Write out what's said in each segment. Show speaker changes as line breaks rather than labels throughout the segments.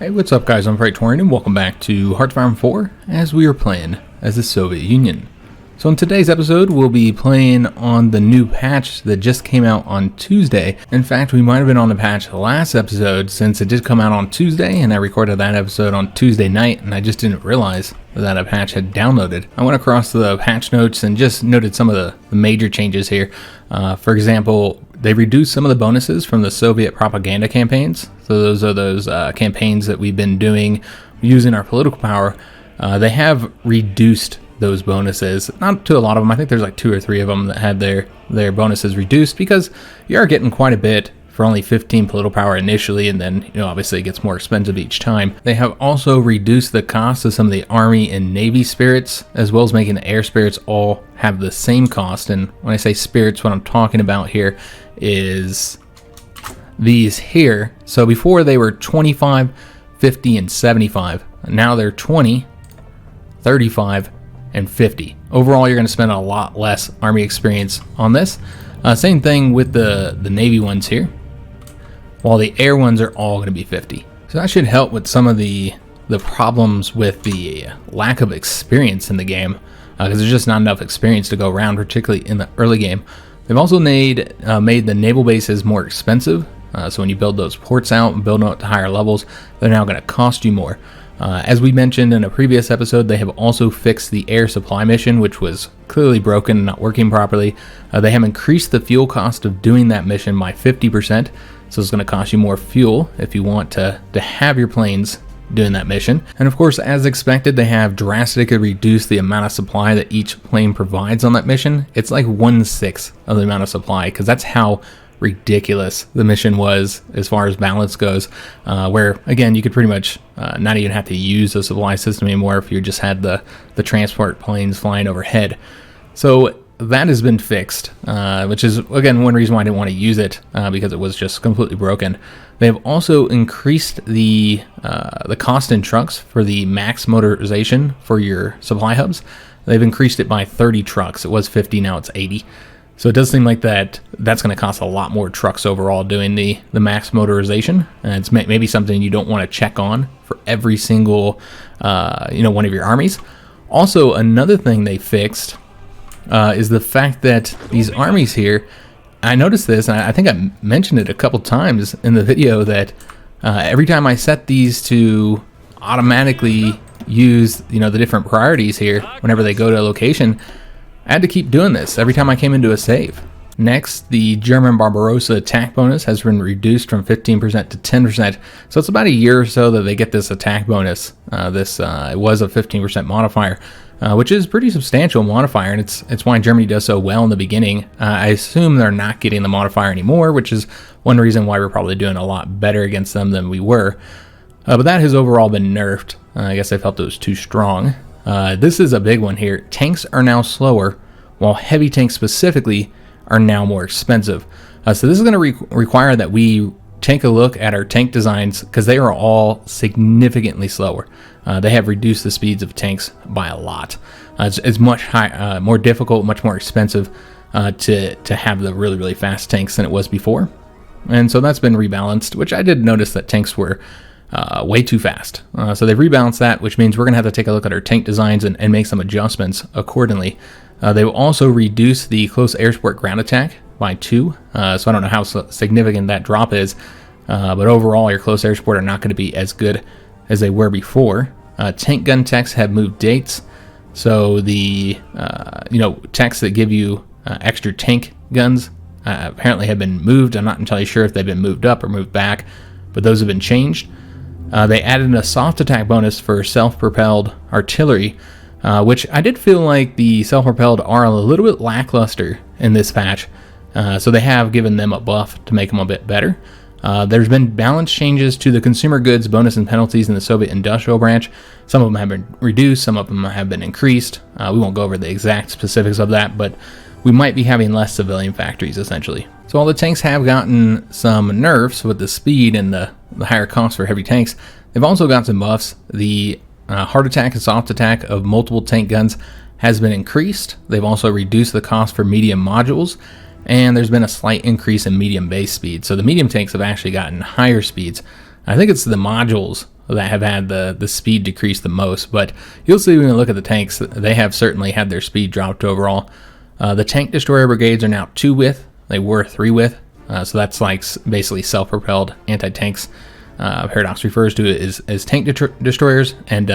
Hey, what's up guys, I'm Praetorian and welcome back to HOI4 as we are playing as the Soviet Union. So in today's episode we'll be playing on the new patch that just came out on Tuesday. In fact, we might have been on the patch last episode since it did come out on Tuesday and I recorded that episode on Tuesday night and I just didn't realize that a patch had downloaded. I went across the patch notes and just noted some of the major changes here. For example, they reduced some of the bonuses from the Soviet propaganda campaigns. So those are those campaigns that we've been doing using our political power. They have reduced those bonuses, not to a lot of them. I think there's like 2 or 3 of them that had their bonuses reduced because you are getting quite a bit for only 15 political power initially, and then obviously it gets more expensive each time. They have also reduced the cost of some of the Army and Navy spirits, as well as making the air spirits all have the same cost. And when I say spirits, what I'm talking about here is these here. So before they were 25, 50, and 75. Now they're 20, 35, and 50. Overall, you're going to spend a lot less Army experience on this. Same thing with the Navy ones here, while the air ones are all going to be 50. So that should help with some of the problems with the lack of experience in the game, because there's just not enough experience to go around, particularly in the early game. They've also made the naval bases more expensive. So when you build those ports out and build them up to higher levels, they're now going to cost you more. As we mentioned in a previous episode, they have also fixed the air supply mission, which was clearly broken and not working properly. They have increased the fuel cost of doing that mission by 50%, so it's going to cost you more fuel if you want to have your planes doing that mission. And of course, as expected, they have drastically reduced the amount of supply that each plane provides on that mission. It's like 1/6 of the amount of supply, because that's how ridiculous the mission was as far as balance goes, where again you could pretty much not even have to use the supply system anymore if you just had the transport planes flying overhead. So that has been fixed, which is again one reason why I didn't want to use it, because it was just completely broken. They have also increased the cost in trucks for the max motorization for your supply hubs. They've increased it by 30 trucks. It was 50, now it's 80. So it does seem like that's going to cost a lot more trucks overall doing the max motorization. And it's maybe something you don't want to check on for every single one of your armies. Also, another thing they fixed is the fact that these armies here, I noticed this, and I think I mentioned it a couple times in the video, that every time I set these to automatically use the different priorities here whenever they go to a location, I had to keep doing this every time I came into a save. Next, the German Barbarossa attack bonus has been reduced from 15% to 10%. So it's about a year or so that they get this attack bonus. It was a 15% modifier, which is pretty substantial modifier, and it's why Germany does so well in the beginning. I assume they're not getting the modifier anymore, which is one reason why we're probably doing a lot better against them than we were. But that has overall been nerfed. I guess they felt it was too strong. This is a big one here. Tanks are now slower, while heavy tanks specifically are now more expensive. So this is going to require that we take a look at our tank designs, because they are all significantly slower. They have reduced the speeds of tanks by a lot. It's much more difficult, much more expensive to have the really, really fast tanks than it was before. And so that's been rebalanced, which I did notice that tanks were way too fast. So they've rebalanced that, which means we're going to have to take a look at our tank designs and make some adjustments accordingly. They will also reduce the close air support ground attack by 2. So I don't know how significant that drop is, but overall your close air support are not going to be as good as they were before. Tank gun techs have moved dates. So the techs that give you extra tank guns apparently have been moved. I'm not entirely sure if they've been moved up or moved back, but those have been changed. They added a soft attack bonus for self-propelled artillery, which I did feel like the self-propelled are a little bit lackluster in this patch. So they have given them a buff to make them a bit better. There's been balance changes to the consumer goods bonus and penalties in the Soviet industrial branch. Some of them have been reduced, some of them have been increased. We won't go over the exact specifics of that, but we might be having less civilian factories essentially. So while the tanks have gotten some nerfs with the speed and the higher cost for heavy tanks, they've also got some buffs. The hard attack and soft attack of multiple tank guns has been increased. They've also reduced the cost for medium modules, and there's been a slight increase in medium base speed. So the medium tanks have actually gotten higher speeds. I think it's the modules that have had the speed decrease the most. But you'll see when you look at the tanks, they have certainly had their speed dropped overall. The tank destroyer brigades are now 2 width. They were 3 width. So that's like basically self-propelled anti-tanks. Paradox refers to it as tank destroyers, and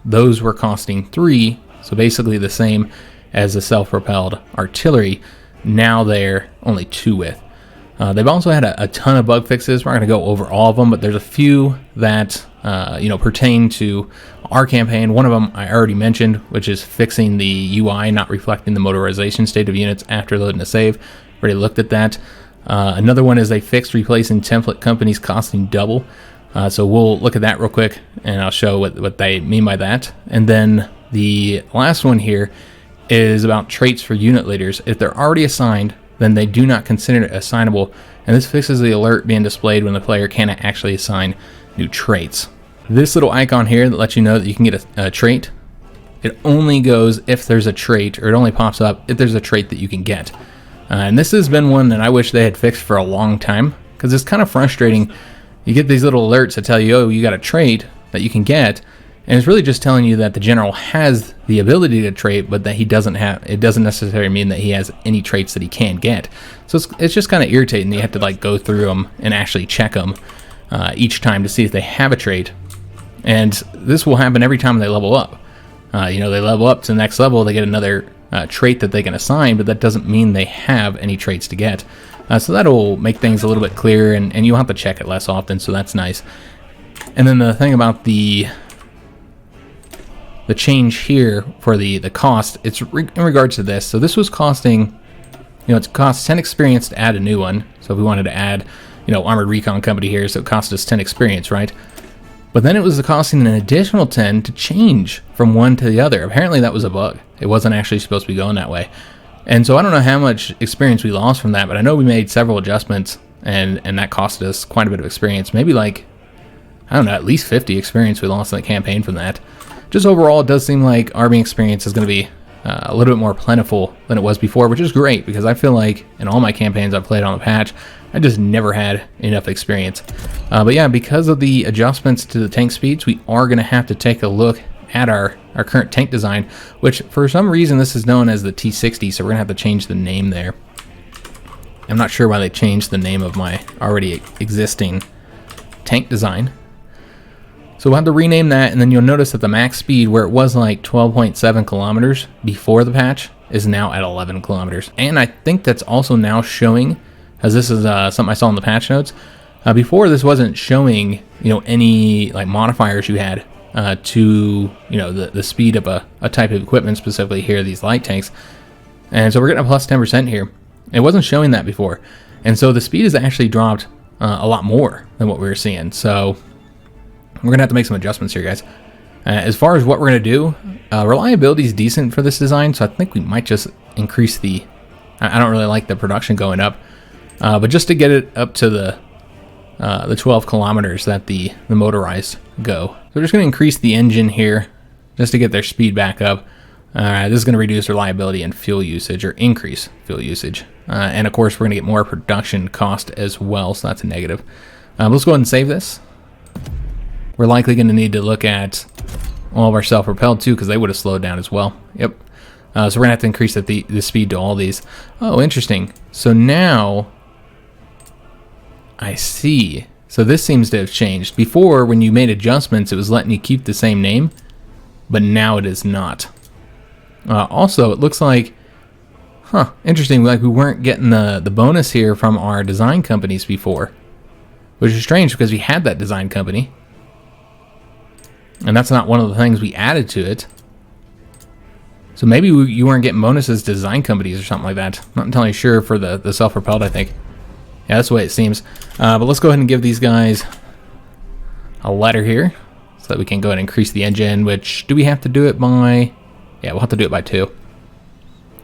those were costing 3, so basically the same as the self-propelled artillery. Now they're only 2 width. They've also had a ton of bug fixes. We're not going to go over all of them, but there's a few that pertain to our campaign. One of them I already mentioned, which is fixing the UI not reflecting the motorization state of units after loading a save. Already looked at that. Another one is they fixed replacing template companies costing double. So we'll look at that real quick, and I'll show what they mean by that. And then the last one here is about traits for unit leaders. If they're already assigned, then they do not consider it assignable, and this fixes the alert being displayed when the player cannot actually assign new traits. This little icon here that lets you know that you can get a trait, it only goes if there's a trait, or it only pops up if there's a trait that you can get. And this has been one that I wish they had fixed for a long time, because it's kind of frustrating. You get these little alerts that tell you, oh, you got a trait that you can get, and it's really just telling you that the general has the ability to trait, but that he doesn't have. It doesn't necessarily mean that he has any traits that he can get. So it's just kind of irritating. You have to like go through them and actually check them each time to see if they have a trait. And this will happen every time they level up. They level up to the next level, they get another trait that they can assign, but that doesn't mean they have any traits to get. So that'll make things a little bit clearer, and you'll have to check it less often, so that's nice. And then the thing about the change here for the cost, it's in regards to this. So this was costing, it costs 10 experience to add a new one. So if we wanted to add, Armored Recon Company here, so it cost us 10 experience, right? But then it was costing an additional 10 to change from one to the other. Apparently that was a bug. It wasn't actually supposed to be going that way. And so I don't know how much experience we lost from that, but I know we made several adjustments, and that cost us quite a bit of experience. Maybe like, I don't know, at least 50 experience we lost in the campaign from that. Just overall, it does seem like army experience is going to be a little bit more plentiful than it was before, which is great, because I feel like in all my campaigns I've played on the patch, I just never had enough experience. But yeah, because of the adjustments to the tank speeds, we are going to have to take a look at our current tank design, which for some reason this is known as the T60, so we're going to have to change the name there. I'm not sure why they changed the name of my already existing tank design. So we'll have to rename that, and then you'll notice that the max speed, where it was like 12.7 kilometers before the patch, is now at 11 kilometers. And I think that's also now showing, as this is something I saw in the patch notes, before this wasn't showing, any like modifiers you had to, the speed of a type of equipment, specifically here, these light tanks. And so we're getting a plus 10% here. It wasn't showing that before. And so the speed has actually dropped a lot more than what we were seeing. So we're going to have to make some adjustments here, guys. As far as what we're going to do, reliability is decent for this design, so I think we might just increase the... I don't really like the production going up, but just to get it up to the 12 kilometers that the motorized go. So we're just going to increase the engine here just to get their speed back up. This is going to reduce reliability and fuel usage, or increase fuel usage. And of course, we're going to get more production cost as well, so that's a negative. Let's go ahead and save this. We're likely going to need to look at all of our self-propelled too, because they would have slowed down as well. Yep. So we're going to have to increase the speed to all these. Oh, interesting. So now I see. So this seems to have changed. Before, when you made adjustments, it was letting you keep the same name, but now it is not. Also, it looks like, interesting, like we weren't getting the bonus here from our design companies before, which is strange because we had that design company. And that's not one of the things we added to it. So maybe you weren't getting bonuses to design companies or something like that. Not entirely sure for the self-propelled, I think. Yeah, that's the way it seems. But let's go ahead and give these guys a letter here so that we can go ahead and increase the engine, which, do we have to do it by... Yeah, we'll have to do it by 2. All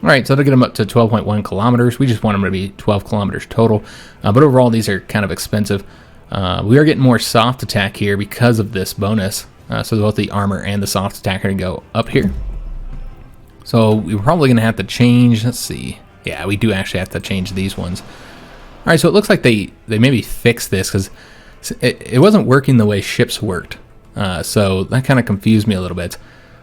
right, so that'll get them up to 12.1 kilometers. We just want them to be 12 kilometers total. But overall, these are kind of expensive. We are getting more soft attack here because of this bonus. So both the armor and the soft attack are going to go up here. So we're probably going to have to change, let's see. Yeah, we do actually have to change these ones. All right, so it looks like they maybe fixed this because it wasn't working the way ships worked. So that kind of confused me a little bit.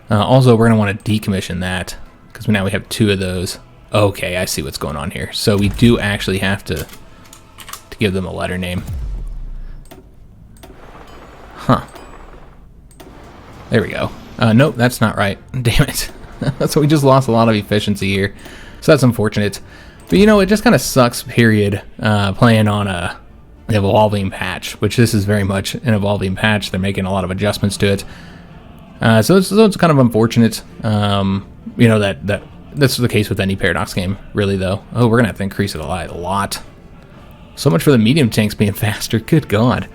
Also, we're going to want to decommission that because now we have 2 of those. Okay, I see what's going on here. So we do actually have to give them a letter name. Huh. There we go. Nope, that's not right. Damn it. So we just lost a lot of efficiency here. So that's unfortunate. But you know, it just kind of sucks, period, playing on an evolving patch, which this is very much an evolving patch. They're making a lot of adjustments to it. So it's kind of unfortunate. You know, that's the case with any Paradox game, really, though. Oh, we're going to have to increase it a lot. So much for the medium tanks being faster. Good God.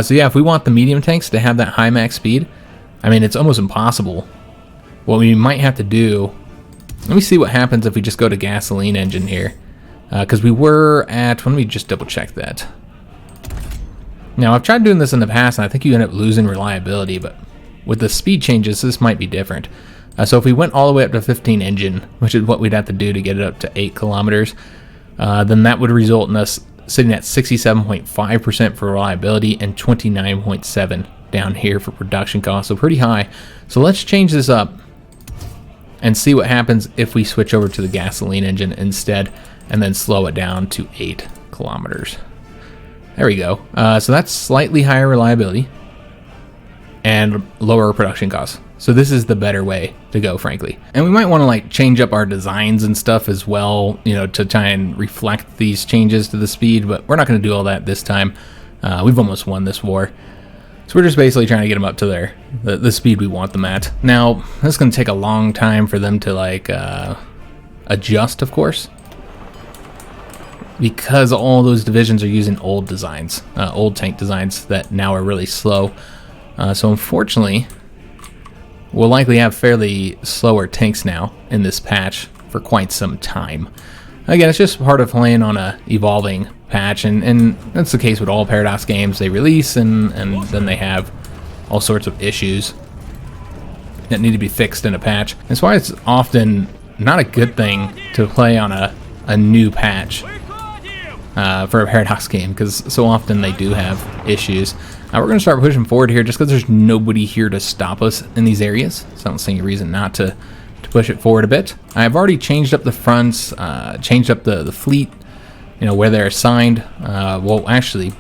So yeah, if we want the medium tanks to have that high max speed, I mean, it's almost impossible. What we might have to do... Let me see what happens if we just go to gasoline engine here. Because we were at... Let me just double check that. Now, I've tried doing this in the past, and I think you end up losing reliability, but with the speed changes, this might be different. So if we went all the way up to 15 engine, which is what we'd have to do to get it up to 8 kilometers, then that would result in us sitting at 67.5% for reliability and 29.7% down here for production costs, so pretty high. So let's change this up and see what happens if we switch over to the gasoline engine instead and then slow it down to 8 kilometers. There we go. So that's slightly higher reliability and lower production costs. So this is the better way to go, frankly. And we might want to like change up our designs and stuff as well, you know, to try and reflect these changes to the speed, but we're not going to do all that this time. We've almost won this war. So we're just basically trying to get them up to the speed we want them at. Now, this is going to take a long time for them to like adjust, of course, because all those divisions are using old designs, old tank designs that now are really slow. So unfortunately, we'll likely have fairly slower tanks now in this patch for quite some time. Again, it's just part of playing on a evolving patch, and that's the case with all Paradox games. They release and then they have all sorts of issues that need to be fixed in a patch. That's why it's often not a good thing to play on a new patch for a Paradox game, because so often they do have issues. We're going to start pushing forward here just because there's nobody here to stop us in these areas, so I don't see any reason not to push it forward a bit. I've already changed up the fronts, changed up the fleet, you know, where they're assigned. Well, actually,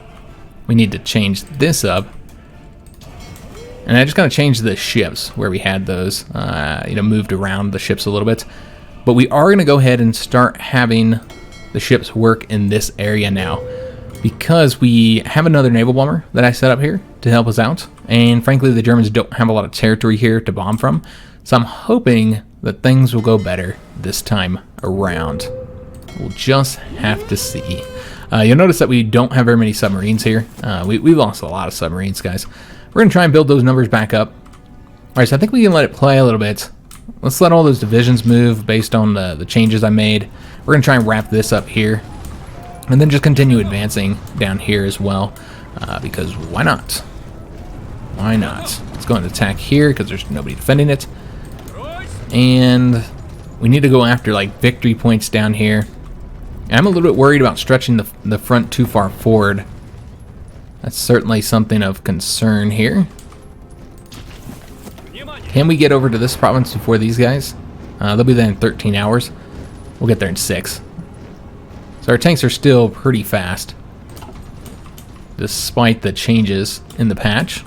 we need to change this up. And I just kind of changed the ships where we had those, you know, moved around the ships a little bit. But we are going to go ahead and start having the ships work in this area now, because we have another naval bomber that I set up here to help us out. And frankly, the Germans don't have a lot of territory here to bomb from. So I'm hoping that things will go better this time around. We'll just have to see. You'll notice that we don't have very many submarines here. We lost a lot of submarines, guys. We're going to try and build those numbers back up. All right, so I think we can let it play a little bit. Let's let all those divisions move based on the changes I made. We're going to try and wrap this up here, and then just continue advancing down here as well, because why not? Why not? Let's go and attack here because there's nobody defending it. And we need to go after like victory points down here. I'm a little bit worried about stretching the front too far forward. That's certainly something of concern here. Can we get over to this province before these guys? They'll be there in 13 hours. We'll get there in 6. So our tanks are still pretty fast, despite the changes in the patch.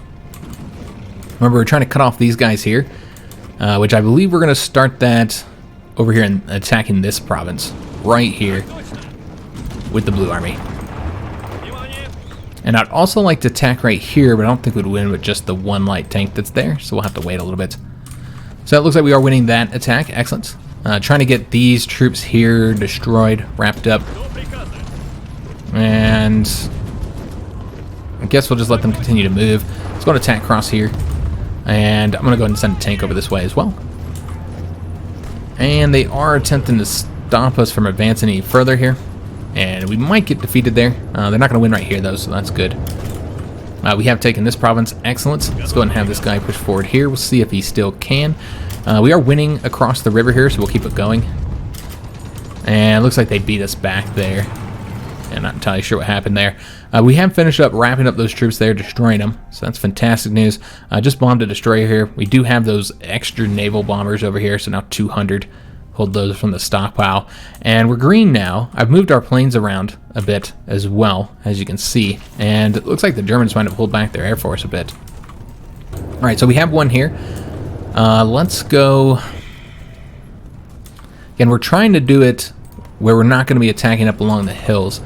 Remember, we're trying to cut off these guys here, which I believe we're going to start that over here and attacking this province right here with the Blue Army. And I'd also like to attack right here, but I don't think we'd win with just the one light tank that's there, so we'll have to wait a little bit. So it looks like we are winning that attack. Excellent. Trying to get these troops here destroyed, wrapped up. And I guess we'll just let them continue to move. Let's go and attack across here. And I'm going to go ahead and send a tank over this way as well. And they are attempting to stop us from advancing any further here. And we might get defeated there. They're not going to win right here, though, so that's good. We have taken this province. Excellent. Let's go ahead and have this guy push forward here. We'll see if he still can. We are winning across the river here, so we'll keep it going. And it looks like they beat us back there. Yeah, not entirely sure what happened there. We have finished up wrapping up those troops there, destroying them. So that's fantastic news. Just bombed a destroyer here. We do have those extra naval bombers over here, so now 200. Hold those from the stockpile. And we're green now. I've moved our planes around a bit as well, as you can see. And it looks like the Germans might have pulled back their air force a bit. All right, so we have one here. Let's go. Again, we're trying to do it where we're not going to be attacking up along the hills.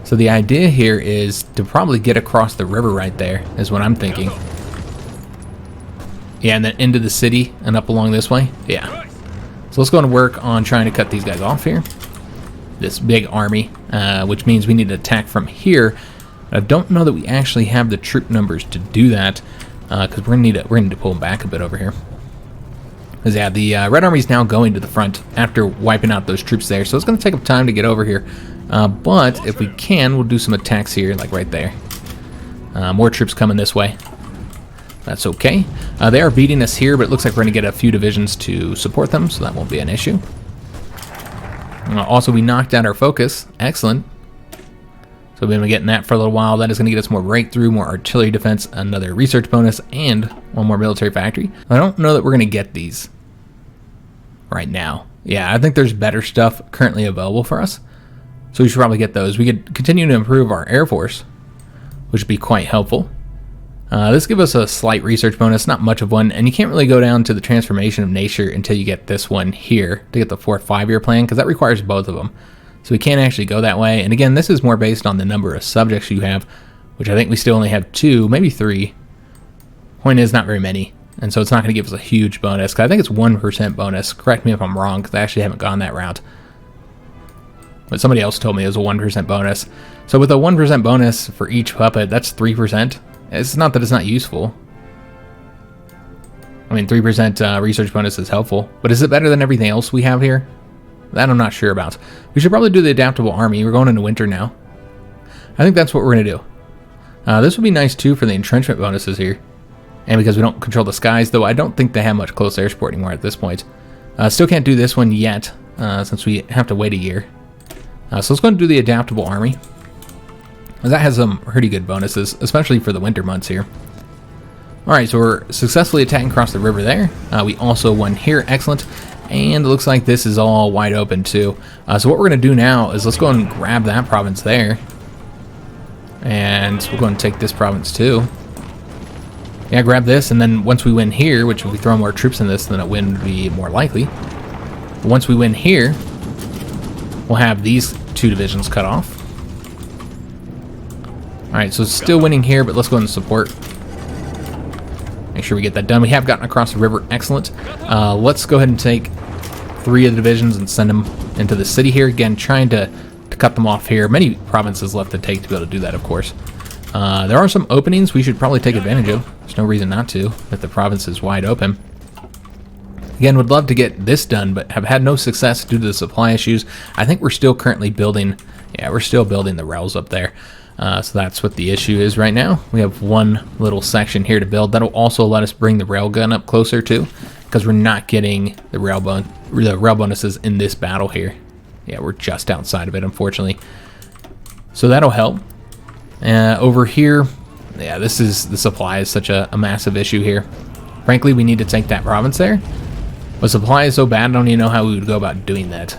So the idea here is to probably get across the river right there, is what I'm thinking. Yeah, and then into the city and up along this way. Yeah. So let's go and work on trying to cut these guys off here. This big army, which means we need to attack from here. I don't know that we actually have the troop numbers to do that, because we're gonna need to pull them back a bit over here. Because yeah, the Red Army is now going to the front after wiping out those troops there, so it's going to take up time to get over here. But if we can, we'll do some attacks here, like right there. More troops coming this way. That's okay. They are beating us here, but it looks like we're going to get a few divisions to support them, so that won't be an issue. Also, we knocked out our focus. Excellent. So we've been getting that for a little while. That is going to get us more breakthrough, more artillery defense, another research bonus, and one more military factory. I don't know that we're going to get these right now. Yeah, I think there's better stuff currently available for us, so we should probably get those. We could continue to improve our air force, which would be quite helpful. This gives us a slight research bonus, not much of one, and you can't really go down to the transformation of nature until you get this one here to get the 4 5-year plan, because that requires both of them. So we can't actually go that way. And again, this is more based on the number of subjects you have, which I think we still only have 2, maybe 3. Point is, not very many. And so it's not going to give us a huge bonus, because I think it's 1% bonus. Correct me if I'm wrong, because I actually haven't gone that route. But somebody else told me it was a 1% bonus. So with a 1% bonus for each puppet, that's 3%. It's not that it's not useful. I mean, 3% research bonus is helpful. But is it better than everything else we have here? That I'm not sure about. We should probably do the Adaptable Army. We're going into winter now. I think that's what we're going to do. This would be nice, too, for the entrenchment bonuses here. And because we don't control the skies, though I don't think they have much close air support anymore at this point. Still can't do this one yet, since we have to wait a year. So let's go and do the Adaptable Army. That has some pretty good bonuses, especially for the winter months here. Alright, so we're successfully attacking across the river there. We also won here. Excellent. And it looks like this is all wide open too. So what we're going to do now is let's go and grab that province there. And we're going to take this province too. Yeah, grab this, and then once we win here, which if we throw more troops in this, then a win would be more likely. But once we win here, we'll have these 2 divisions cut off. Alright, so still winning here, but let's go and support. Make sure we get that done. We have gotten across the river. Excellent. Let's go ahead and take 3 of the divisions and send them into the city here. Again, trying to cut them off here. Many provinces left to take to be able to do that, of course. There are some openings we should probably take advantage of. There's no reason not to, if the province is wide open. Again, would love to get this done, but have had no success due to the supply issues. I think we're still currently building, yeah, we're still building the rails up there. So that's what the issue is right now. We have one little section here to build. That'll also let us bring the railgun up closer too, because we're not getting the rail bonuses in this battle here. Yeah, we're just outside of it, unfortunately. So that'll help. Over here, yeah, the supply is such a massive issue here. Frankly, we need to take that province there. But supply is so bad, I don't even know how we would go about doing that.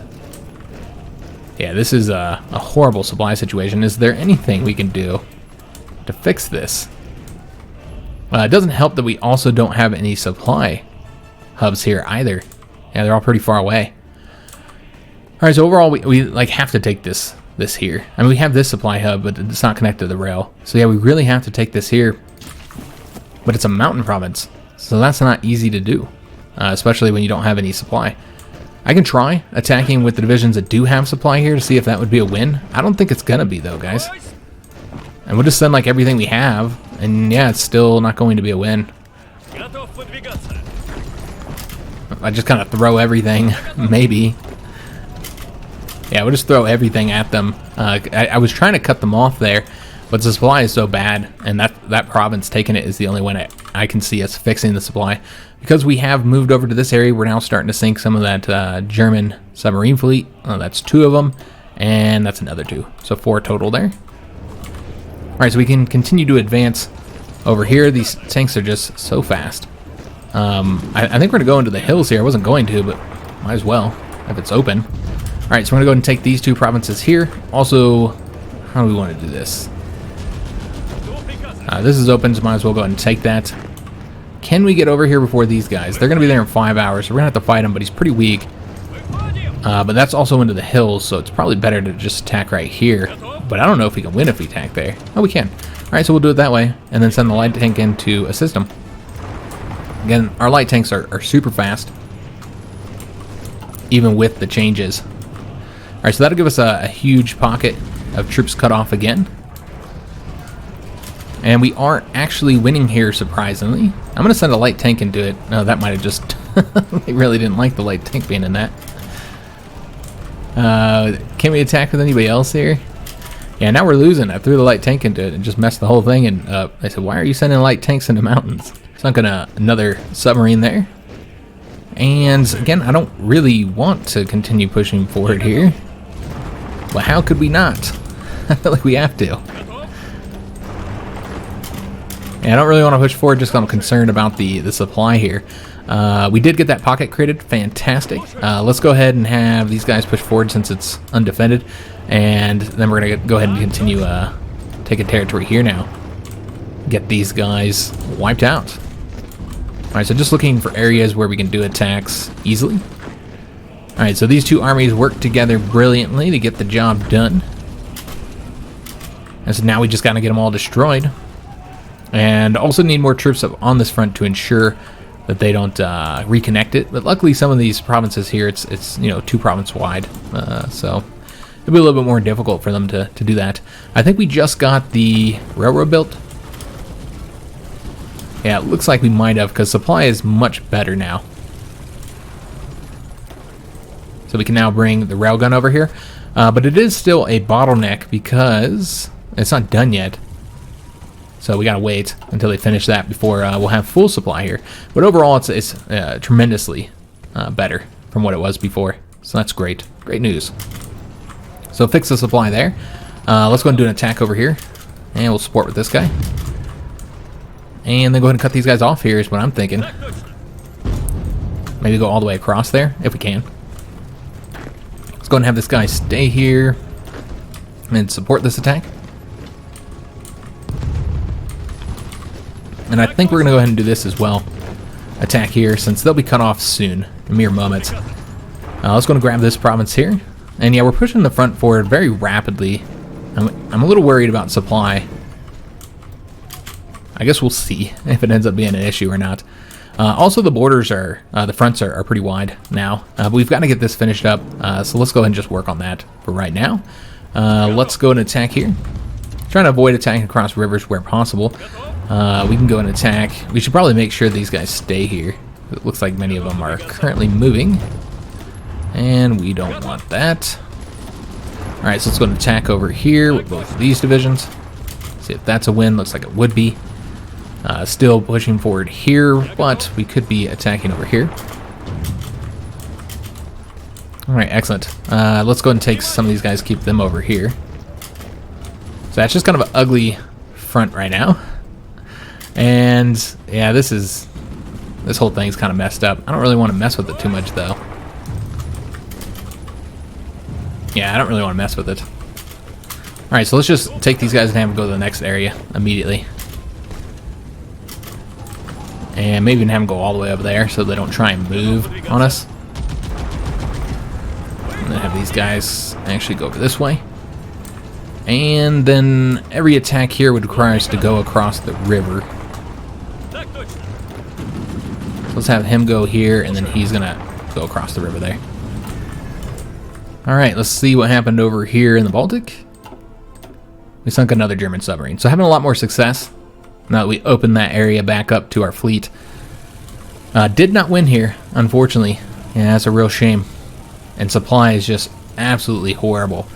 Yeah, this is a horrible supply situation. Is there anything we can do to fix this? It doesn't help that we also don't have any supply hubs here either. Yeah, they're all pretty far away. All right, so overall, we like have to take this here. I mean, we have this supply hub, but it's not connected to the rail. So yeah, we really have to take this here. But it's a mountain province, so that's not easy to do, especially when you don't have any supply. I can try attacking with the divisions that do have supply here to see if that would be a win. I don't think it's gonna be though, guys. And we'll just send like everything we have, and yeah, it's still not going to be a win. I just kind of throw everything, maybe. Yeah, we'll just throw everything at them. I was trying to cut them off there, but the supply is so bad, and that province taking it is the only one I can see us fixing the supply. Because we have moved over to this area, we're now starting to sink some of that German submarine fleet. That's 2 of them. And that's another 2. So 4 total there. Alright, so we can continue to advance over here. These tanks are just so fast. I think we're going to go into the hills here. I wasn't going to, but might as well if it's open. Alright, so we're going to go ahead and take these 2 provinces here. Also, how do we want to do this? This is open, so might as well go ahead and take that. Can we get over here before these guys? They're going to be there in 5 hours, so we're going to have to fight him, but he's pretty weak. But that's also into the hills, so it's probably better to just attack right here. But I don't know if we can win if we attack there. Oh, we can. Alright, so we'll do it that way, and then send the light tank in to assist them. Again, our light tanks are super fast, even with the changes. Alright, so that'll give us a huge pocket of troops cut off again. And we are actually winning here, surprisingly. I'm going to send a light tank into it. No, that might have just... they really didn't like the light tank being in that. Can we attack with anybody else here? Yeah, now we're losing. I threw the light tank into it and just messed the whole thing. And I said, why are you sending light tanks into mountains? Sunk another submarine there. And again, I don't really want to continue pushing forward here. But how could we not? I feel like we have to. Yeah, I don't really want to push forward just because I'm concerned about the supply here. We did get that pocket created. Fantastic. Let's go ahead and have these guys push forward since it's undefended. And then we're going to go ahead and continue taking territory here now. Get these guys wiped out. Alright, so just looking for areas where we can do attacks easily. Alright, so these 2 armies work together brilliantly to get the job done. And so now we just got to get them all destroyed. And also need more troops up on this front to ensure that they don't reconnect it. But luckily some of these provinces here, it's you know, 2 province wide. So it'll be a little bit more difficult for them to do that. I think we just got the railroad built. Yeah, it looks like we might have, because supply is much better now. So we can now bring the railgun over here. But it is still a bottleneck because it's not done yet. So we gotta wait until they finish that before we'll have full supply here. But overall, it's tremendously better from what it was before. So that's great. Great news. So fix the supply there. Let's go and do an attack over here. And we'll support with this guy. And then go ahead and cut these guys off here is what I'm thinking. Maybe go all the way across there, if we can. Let's go ahead and have this guy stay here and support this attack. And I think we're going to go ahead and do this as well. Attack here, since they'll be cut off soon, in mere moments. Let's go and grab this province here. And yeah, we're pushing the front forward very rapidly. I'm a little worried about supply. I guess we'll see if it ends up being an issue or not. Also, the borders are, the fronts are pretty wide now. But we've got to get this finished up. So let's go ahead and just work on that for right now. Let's go and attack here. Trying to avoid attacking across rivers where possible. We can go and attack. We should probably make sure these guys stay here. It looks like many of them are currently moving. And we don't want that. Alright, so let's go and attack over here with both of these divisions. See if that's a win. Looks like it would be. Still pushing forward here, but we could be attacking over here. Alright, excellent. Let's go and take some of these guys, keep them over here. So that's just kind of an ugly front right now. And yeah, this whole thing's kind of messed up. I don't really want to mess with it too much though. Yeah, I don't really want to mess with it. Alright, so let's just take these guys and have them go to the next area immediately. And maybe even have them go all the way over there so they don't try and move on us. And then have these guys actually go over this way. And then every attack here would require us to go across the river. So let's have him go here, and then he's gonna go across the river there. Alright, let's see what happened over here in the Baltic. We sunk another German submarine. So having a lot more success now that we opened that area back up to our fleet. Did not win here, unfortunately. Yeah, that's a real shame. And supply is just absolutely horrible.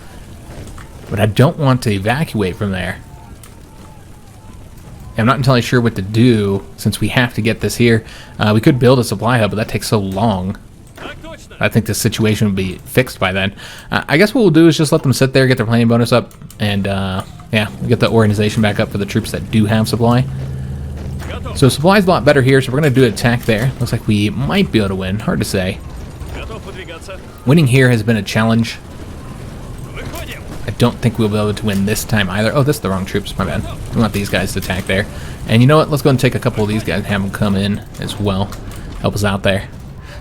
But I don't want to evacuate from there. I'm not entirely sure what to do since we have to get this here. We could build a supply hub, but that takes so long. I think the situation would be fixed by then. I guess what we'll do is just let them sit there, get their planning bonus up, and yeah, we'll get the organization back up for the troops that do have supply. So supply's a lot better here, so we're going to do an attack there. Looks like we might be able to win. Hard to say. Winning here has been a challenge. I don't think we'll be able to win this time either. Oh, that's the wrong troops. My bad. We want these guys to attack there. And you know what? Let's go and take a couple of these guys and have them come in as well. Help us out there.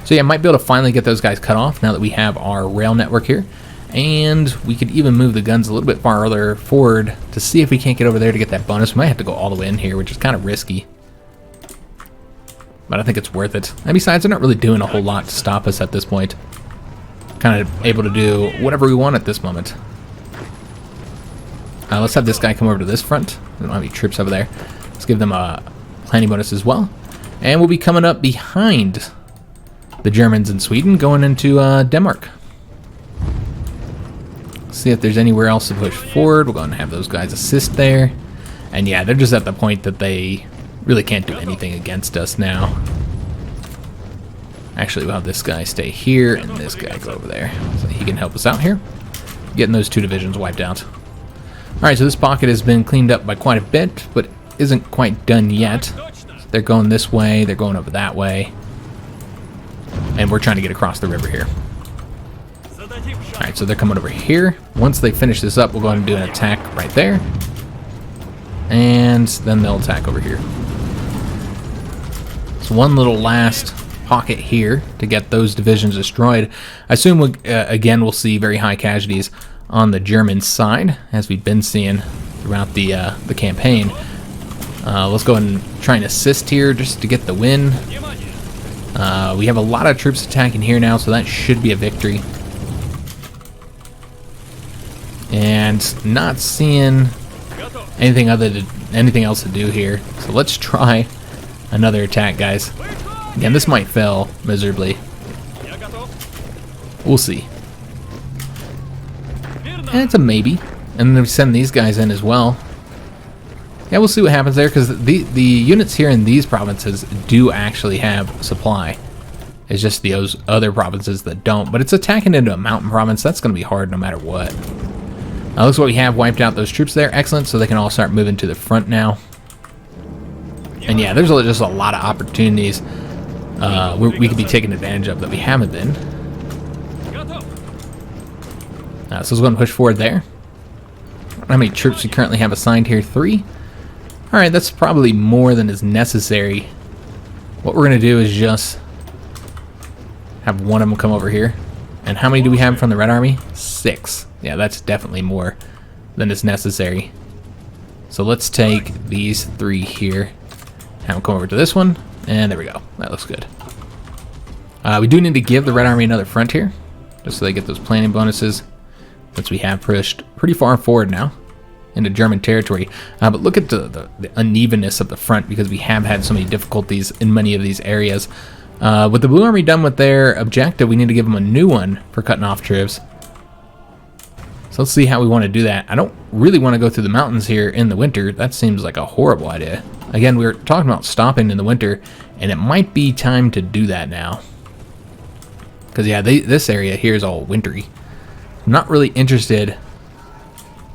So yeah, might be able to finally get those guys cut off now that we have our rail network here. And we could even move the guns a little bit farther forward to see if we can't get over there to get that bonus. We might have to go all the way in here, which is kind of risky. But I think it's worth it. And besides, they're not really doing a whole lot to stop us at this point. Kind of able to do whatever we want at this moment. Let's have this guy come over to this front. We don't have any troops over there. Let's give them a planning bonus as well. And we'll be coming up behind the Germans in Sweden, going into Denmark. See if there's anywhere else to push forward. We'll go and have those guys assist there. And yeah, they're just at the point that they really can't do anything against us now. Actually, we'll have this guy stay here and this guy go over there, so he can help us out here, getting those two divisions wiped out. Alright, so this pocket has been cleaned up by quite a bit, but isn't quite done yet. So they're going this way, they're going over that way, and we're trying to get across the river here. Alright, so they're coming over here. Once they finish this up, we'll go ahead and do an attack right there, and then they'll attack over here. So one little last pocket here to get those divisions destroyed. I assume again we'll see very high casualties on the German side, as we've been seeing throughout the campaign. Let's go ahead and try and assist here just to get the win. We have a lot of troops attacking here now, so that should be a victory. And not seeing anything else to do here. So let's try another attack, guys. Again, this might fail miserably. We'll see. And it's a maybe. And then we send these guys in as well. Yeah, we'll see what happens there, because the units here in these provinces do actually have supply. It's just those other provinces that don't. But it's attacking into a mountain province. That's going to be hard no matter what. Looks like we have wiped out those troops there. Excellent. So they can all start moving to the front now. And yeah, there's just a lot of opportunities we could be taking advantage of that we haven't been. So let's go and push forward there. How many troops we currently have assigned here? 3. Alright, that's probably more than is necessary. What we're going to do is just have one of them come over here. And how many do we have from the Red Army? 6. Yeah, that's definitely more than is necessary. So let's take these 3 here. Have them come over to this one. And there we go. That looks good. We do need to give the Red Army another front here, just so they get those planning bonuses, since we have pushed pretty far forward now into German territory. But look at the unevenness of the front, because we have had so many difficulties in many of these areas. With the Blue Army done with their objective, we need to give them a new one for cutting off troops. So let's see how we want to do that. I don't really want to go through the mountains here in the winter. That seems like a horrible idea. Again, we were talking about stopping in the winter, and it might be time to do that now. Because yeah, this area here is all wintry. I'm not really interested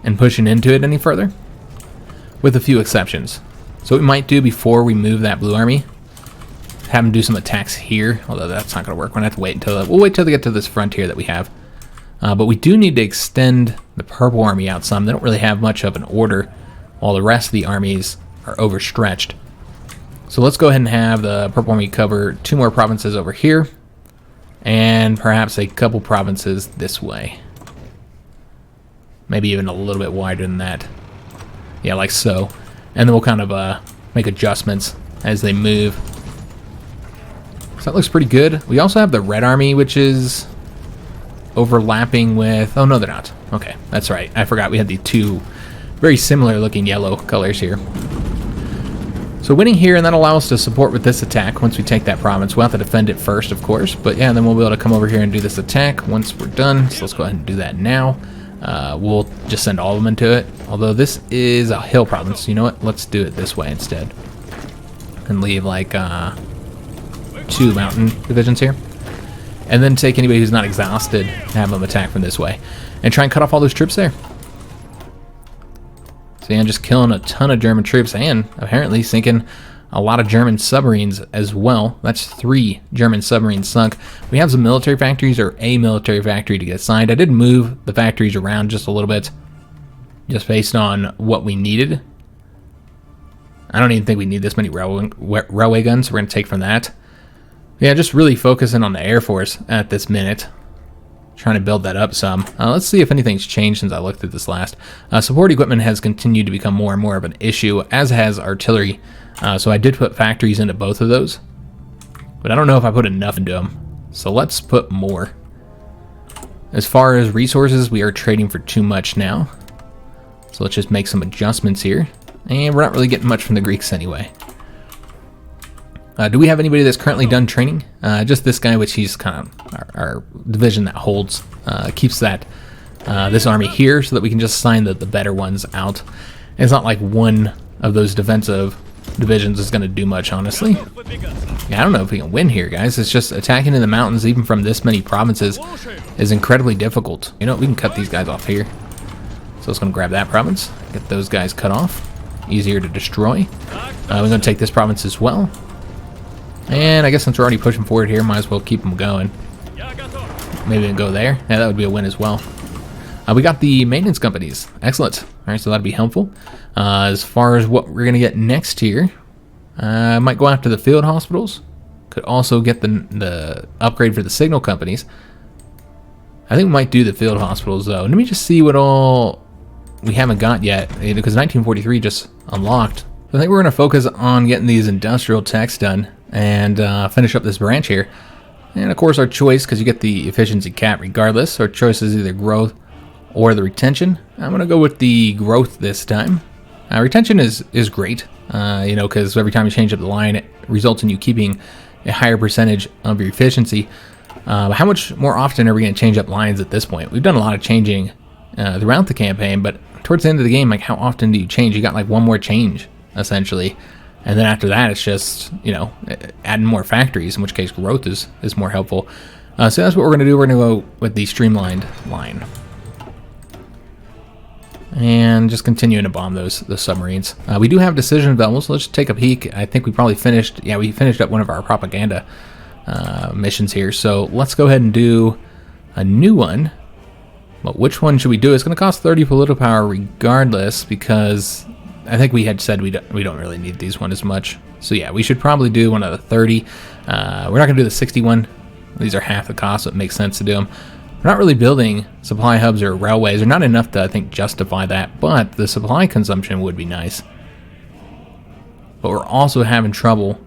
in pushing into it any further, with a few exceptions. So what we might do before we move that Blue Army, have them do some attacks here, although that's not going to work. We're going to have to wait until we'll wait till they get to this frontier that we have. But we do need to extend the Purple Army out some. They don't really have much of an order, while the rest of the armies are overstretched. So let's go ahead and have the Purple Army cover 2 more provinces over here, and perhaps a couple provinces this way. Maybe even a little bit wider than that. Yeah, like so. And then we'll kind of make adjustments as they move. So that looks pretty good. We also have the Red Army, which is overlapping with... Oh, no, they're not. Okay, that's right. I forgot we had the 2 very similar looking yellow colors here. So winning here, and that'll allow us to support with this attack once we take that province. We'll have to defend it first, of course. But yeah, then we'll be able to come over here and do this attack once we're done. So let's go ahead and do that now. We'll just send all of them into it. Although this is a hill province. You know what? Let's do it this way instead. And leave like 2 mountain divisions here. and then take anybody who's not exhausted and have them attack from this way. And try and cut off all those troops there. So yeah, just killing a ton of German troops and apparently sinking a lot of German submarines as well. That's 3 German submarines sunk. We have some military factories, or a military factory to get assigned. I did move the factories around just a little bit, just based on what we needed. I don't even think we need this many railway guns. We're going to take from that. Yeah, just really focusing on the Air Force at this minute. Trying to build that up some. Let's see if anything's changed since I looked at this last. Support equipment has continued to become more and more of an issue, as has artillery. So I did put factories into both of those, but I don't know if I put enough into them. So let's put more. As far as resources, we are trading for too much now. So let's just make some adjustments here. And we're not really getting much from the Greeks anyway. Do we have anybody that's currently done training? Just this guy, which he's kind of our division that holds, keeps that this army here so that we can just assign the better ones out. And it's not like one of those defensive divisions is going to do much, honestly. Yeah, I don't know if we can win here, guys. It's just attacking in the mountains, even from this many provinces, is incredibly difficult. You know, we can cut these guys off here. So it's going to grab that province, get those guys cut off. Easier to destroy. We're going to take this province as well. And I guess since we're already pushing forward here, might as well keep them going. Maybe we can go there. Yeah, that would be a win as well. We got the maintenance companies. Excellent. All right, so that'd be helpful. As far as what we're going to get next here, I might go after the field hospitals. Could also get the upgrade for the signal companies. I think we might do the field hospitals, though. Let me just see what all we haven't got yet, because 1943 just unlocked. So I think we're going to focus on getting these industrial techs done and finish up this branch here. And of course our choice, because you get the efficiency cap regardless, our choice is either growth or the retention. I'm going to go with the growth this time. Retention is great, you know, because every time you change up the line, it results in you keeping a higher percentage of your efficiency. How much more often are we going to change up lines at this point? We've done a lot of changing throughout the campaign, but towards the end of the game, like, how often do you change? You got like one more change, essentially. And then after that, it's just, you know, adding more factories, in which case growth is more helpful. So that's what we're going to do. We're going to go with the streamlined line. And just continuing to bomb those submarines. We do have decision levels, so let's take a peek. I think we probably finished, yeah, we finished up one of our propaganda missions here. So let's go ahead and do a new one. But which one should we do? It's going to cost 30 political power regardless, because I think we had said we don't really need these one as much. So yeah, we should probably do one of the 30. We're not going to do the 61. These are half the cost, so it makes sense to do them. We're not really building supply hubs or railways. They're not enough to, I think, justify that, but the supply consumption would be nice. But we're also having trouble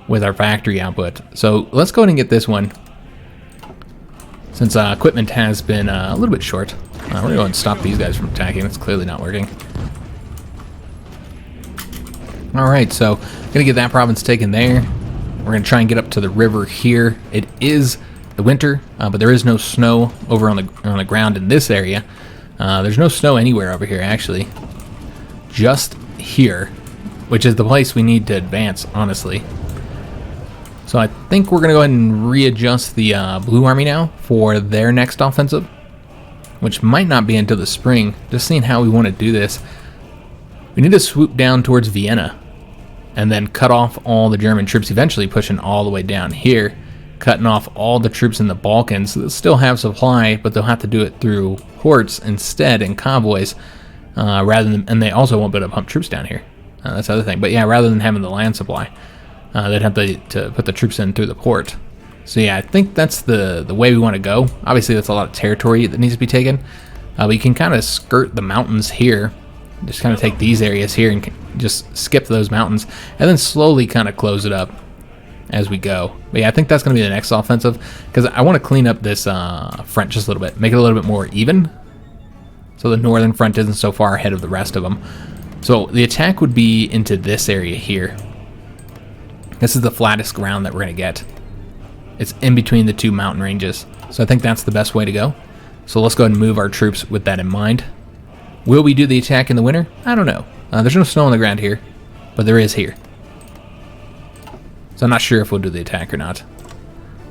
with our factory output. So let's go ahead and get this one, since equipment has been a little bit short. We're going to go and stop these guys from attacking. It's clearly not working. Alright, so going to get that province taken there. We're going to try and get up to the river here. It is the winter, but there is no snow over on the ground in this area. There's no snow anywhere over here, actually. Just here, which is the place we need to advance, honestly. So I think we're going to go ahead and readjust the Blue Army now for their next offensive, which might not be until the spring. Just seeing how we want to do this. We need to swoop down towards Vienna and then cut off all the German troops, eventually pushing all the way down here, cutting off all the troops in the Balkans. They'll still have supply, but they'll have to do it through ports instead and convoys, rather than, and they also won't be able to pump troops down here. That's the other thing. But yeah, rather than having the land supply, they'd have to put the troops in through the port. So yeah, I think that's the way we want to go. Obviously, that's a lot of territory that needs to be taken. But you can kind of skirt the mountains here. Just kind of take these areas here and just skip those mountains, and then slowly kind of close it up as we go. But yeah, I think that's going to be the next offensive, because I want to clean up this front just a little bit, make it a little bit more even, so the northern front isn't so far ahead of the rest of them. So the attack would be into this area here. This is the flattest ground that we're going to get. It's in between the two mountain ranges, so I think that's the best way to go. So let's go ahead and move our troops with that in mind. Will we do the attack in the winter? I don't know. There's no snow on the ground here, but there is here. So I'm not sure if we'll do the attack or not.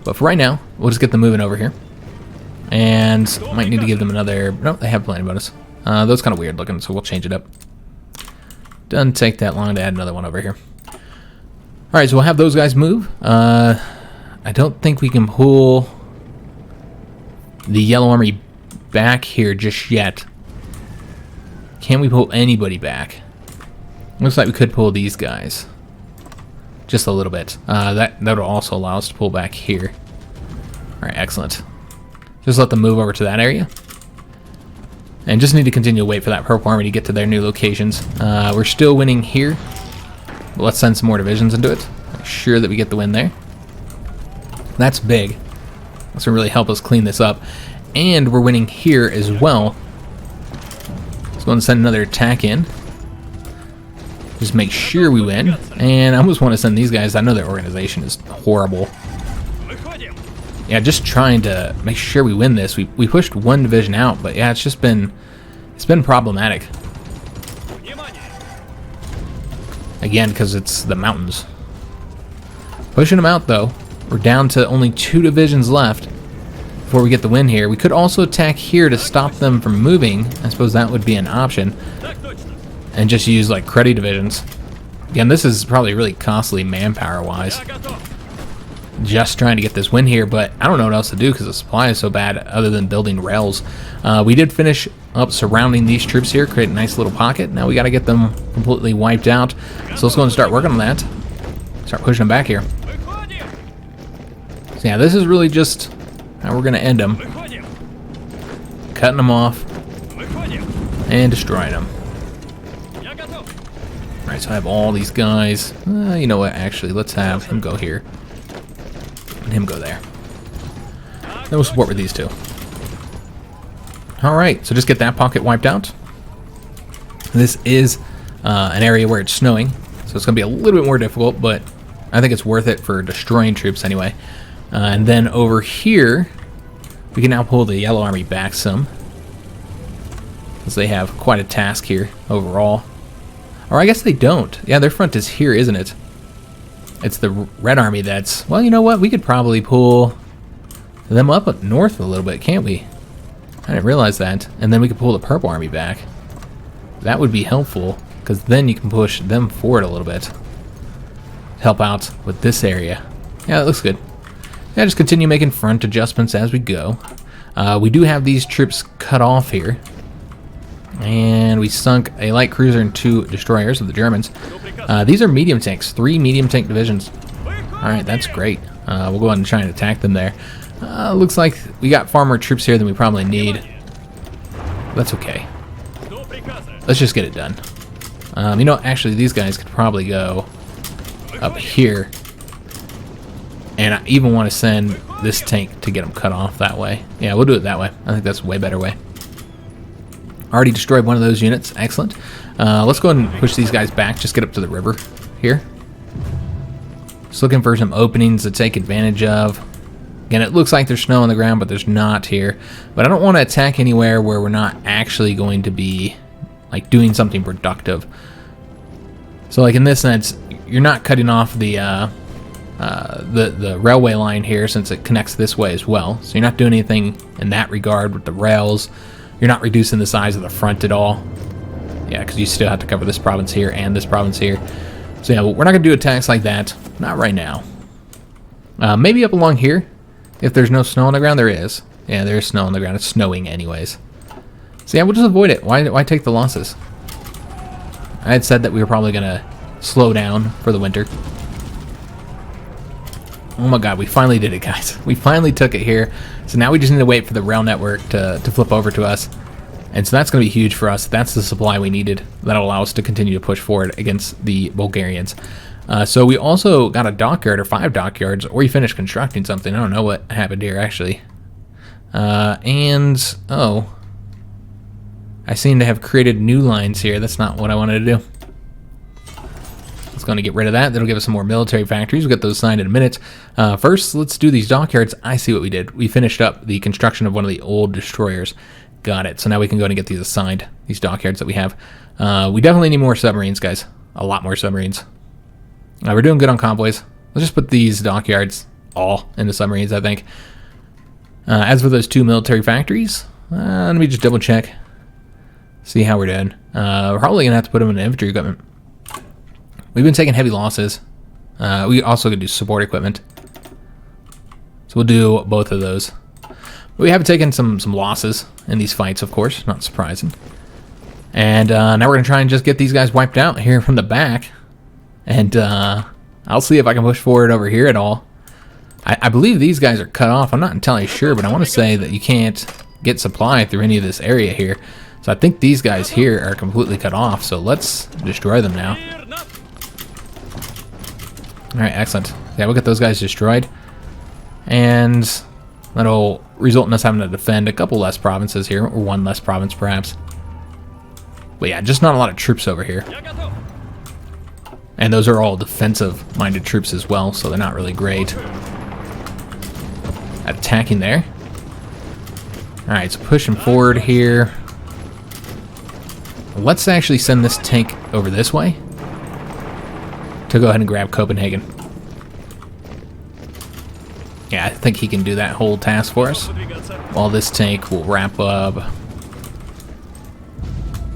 But for right now, we'll just get them moving over here. And might need to give them another... No, they have planning bonus. Those kind of weird looking, so we'll change it up. Doesn't take that long to add another one over here. Alright, so we'll have those guys move. I don't think we can pull the Yellow Army back here just yet. Can we pull anybody back? Looks like we could pull these guys. Just a little bit. That will also allow us to pull back here. Alright, excellent. Just let them move over to that area. And just need to continue to wait for that Purple Army to get to their new locations. We're still winning here. But let's send some more divisions into it. Make sure that we get the win there. That's big. That's going to really help us clean this up. And we're winning here as well. Let's go and send another attack in. Just make sure we win. And I almost want to send these guys. I know their organization is horrible. Yeah, just trying to make sure we win this. We pushed one division out, but yeah, it's been problematic. Again, because it's the mountains. Pushing them out though. We're down to only 2 divisions left before we get the win here. We could also attack here to stop them from moving. I suppose that would be an option. And just use like cruddy divisions. Again, this is probably really costly manpower wise. Just trying to get this win here, but I don't know what else to do because the supply is so bad other than building rails. We did finish up surrounding these troops here, create a nice little pocket. Now we got to get them completely wiped out. So let's go and start working on that. Start pushing them back here. So yeah, this is really just how we're going to end them. Cutting them off and destroying them. Alright, so I have all these guys. You know what, actually, let's have him go here. And him go there. Then we'll support with these two. Alright, so just get that pocket wiped out. This is an area where it's snowing, so it's going to be a little bit more difficult, but I think it's worth it for destroying troops anyway. And then over here, we can now pull the Yellow Army back some, because they have quite a task here overall. Or I guess they don't. Yeah, their front is here, isn't it? It's the Red Army that's... Well, you know what? We could probably pull them up north a little bit, can't we? I didn't realize that. And then we could pull the Purple Army back. That would be helpful, because then you can push them forward a little bit. Help out with this area. Yeah, that looks good. Yeah, just continue making front adjustments as we go. We do have these troops cut off here. And we sunk a light cruiser and 2 destroyers of the Germans. These are medium tanks, 3 medium tank divisions. Alright, that's great. We'll go ahead and try and attack them there. Looks like we got far more troops here than we probably need. That's okay. Let's just get it done. You know, actually, these guys could probably go up here. And I even want to send this tank to get them cut off that way. Yeah, we'll do it that way. I think that's a way better way. Already destroyed one of those units. Excellent. Let's go ahead and push these guys back. Just get up to the river here. Just looking for some openings to take advantage of. Again, it looks like there's snow on the ground, but there's not here. But I don't want to attack anywhere where we're not actually going to be like doing something productive. So like in this sense, you're not cutting off the railway line here since it connects this way as well. So you're not doing anything in that regard with the rails. You're not reducing the size of the front at all. Yeah, because you still have to cover this province here and this province here. So yeah, we're not going to do attacks like that. Not right now. Maybe up along here. If there's no snow on the ground, there is. Yeah, there's snow on the ground. It's snowing anyways. So yeah, we'll just avoid it. Why take the losses? I had said that we were probably going to slow down for the winter. Oh my god, we finally did it, guys. We finally took it here. So now we just need to wait for the rail network to flip over to us. And so that's going to be huge for us. That's the supply we needed. That'll allow us to continue to push forward against the Bulgarians. So we also got a dockyard or 5 dockyards, or we finished constructing something. I don't know what happened here, actually. Oh. I seem to have created new lines here. That's not what I wanted to do. It's going to get rid of that. That'll give us some more military factories. We'll get those signed in a minute. First, let's do these dockyards. I see what we did. We finished up the construction of one of the old destroyers. Got it. So now we can go and get these assigned, these dockyards that we have. We definitely need more submarines, guys. A lot more submarines. We're doing good on convoys. Let's just put these dockyards all into submarines, I think. As for those 2 military factories, let me just double check. See how we're doing. We're probably going to have to put them in infantry equipment. We've been taking heavy losses. We also could do support equipment. So we'll do both of those. We have taken some losses in these fights, of course. Not surprising. And now we're going to try and just get these guys wiped out here from the back. And I'll see if I can push forward over here at all. I believe these guys are cut off. I'm not entirely sure, but I want to say that you can't get supply through any of this area here. So I think these guys here are completely cut off. So let's destroy them now. Alright, excellent. Yeah, we'll get those guys destroyed. And that'll result in us having to defend a couple less provinces here, or one less province perhaps. But yeah, just not a lot of troops over here. And those are all defensive-minded troops as well, so they're not really great at attacking there. Alright, so pushing forward here. Let's actually send this tank over this way to go ahead and grab Copenhagen. Yeah, I think he can do that whole task for us, while this tank will wrap up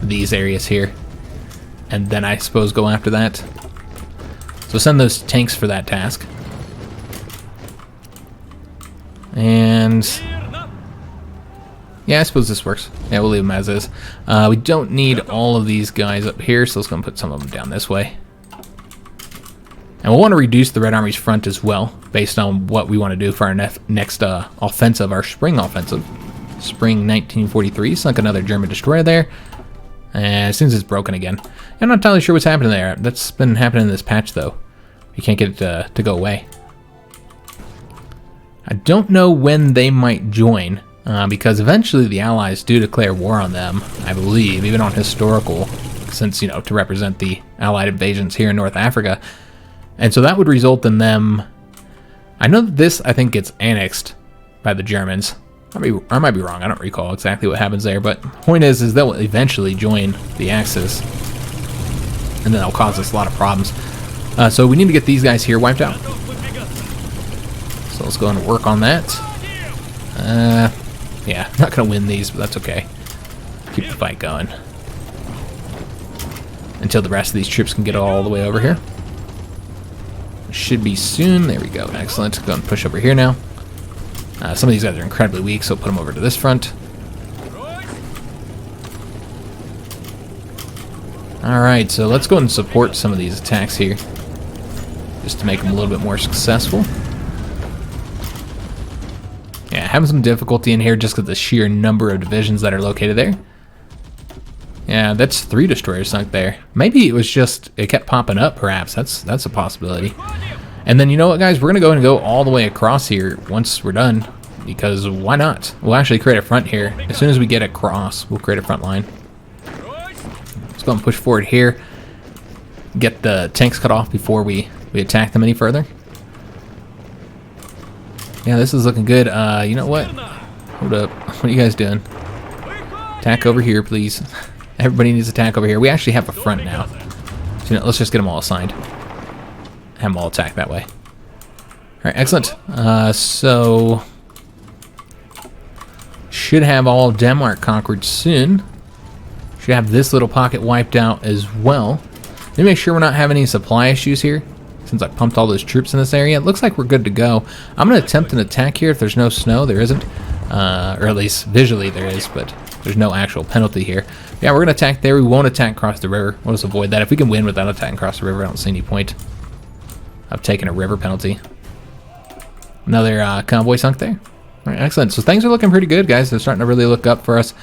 these areas here, and then I suppose go after that. So send those tanks for that task. And yeah, I suppose this works. Yeah, we'll leave them as is. We don't need all of these guys up here, so let's go and put some of them down this way. And we'll want to reduce the Red Army's front as well, based on what we want to do for our next offensive, our spring offensive. Spring 1943, sunk another German destroyer there. And as soon as it's broken again. I'm not entirely sure what's happening there. That's been happening in this patch, though. You can't get it to go away. I don't know when they might join, because eventually the Allies do declare war on them, I believe, even on historical, since, you know, to represent the Allied invasions here in North Africa. And so that would result in them... I know that this, I think, gets annexed by the Germans. I might be wrong. I don't recall exactly what happens there. But the point is they'll eventually join the Axis. And then that'll cause us a lot of problems. So we need to get these guys here wiped out. So let's go and work on that. Yeah, not going to win these, but that's okay. Keep the fight going. Until the rest of these troops can get all the way over here. Should be soon. There we go. Excellent. Go and push over here now. Some of these guys are incredibly weak, so put them over to this front. Alright, so let's go and support some of these attacks here, just to make them a little bit more successful. Yeah, having some difficulty in here just because of the sheer number of divisions that are located there. Yeah, that's 3 destroyers sunk there. Maybe it was just, it kept popping up, perhaps. That's a possibility. And then, you know what, guys? We're going to go and go all the way across here once we're done, because why not? We'll actually create a front here. As soon as we get across, we'll create a front line. Let's go and push forward here. Get the tanks cut off before we attack them any further. Yeah, this is looking good. You know what? Hold up. What are you guys doing? Attack over here, please. Everybody needs to attack over here. We actually have a front now. So, you know, let's just get them all assigned. Have them all attack that way. Alright, excellent. So, should have all of Denmark conquered soon. Should have this little pocket wiped out as well. Let me make sure we're not having any supply issues here, since I pumped all those troops in this area. It looks like we're good to go. I'm going to attempt an attack here if there's no snow. There isn't. Or at least visually there is, but there's no actual penalty here. Yeah, we're going to attack there. We won't attack across the river. We'll just avoid that. If we can win without attacking across the river, I don't see any point of taking a river penalty. Another convoy sunk there. All right, excellent. So things are looking pretty good, guys. They're starting to really look up for us.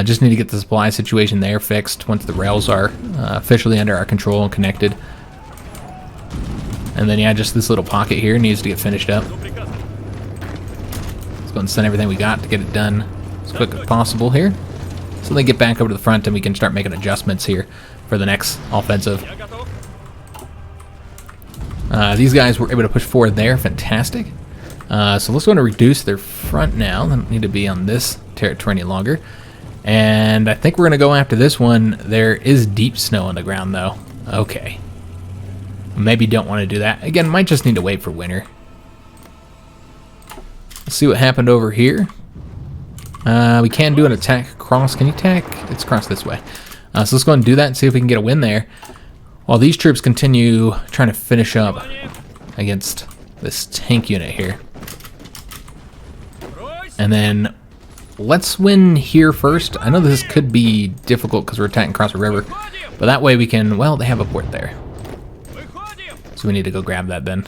Just need to get the supply situation there fixed once the rails are officially under our control and connected. And then, yeah, just this little pocket here needs to get finished up. Let's go and send everything we got to get it done as quick as possible here, so they get back over to the front and we can start making adjustments here for the next offensive. These guys were able to push forward there. Fantastic. So let's go and reduce their front now. They don't need to be on this territory any longer. And I think we're going to go after this one. There is deep snow on the ground, though. Okay. Maybe don't want to do that. Again, might just need to wait for winter. Let's see what happened over here. We can do an attack across. Can you attack? It's across this way. So let's go and do that and see if we can get a win there. While these troops continue trying to finish up against this tank unit here. And then let's win here first. I know this could be difficult because we're attacking across a river. But that way we can, well, they have a port there. So we need to go grab that then.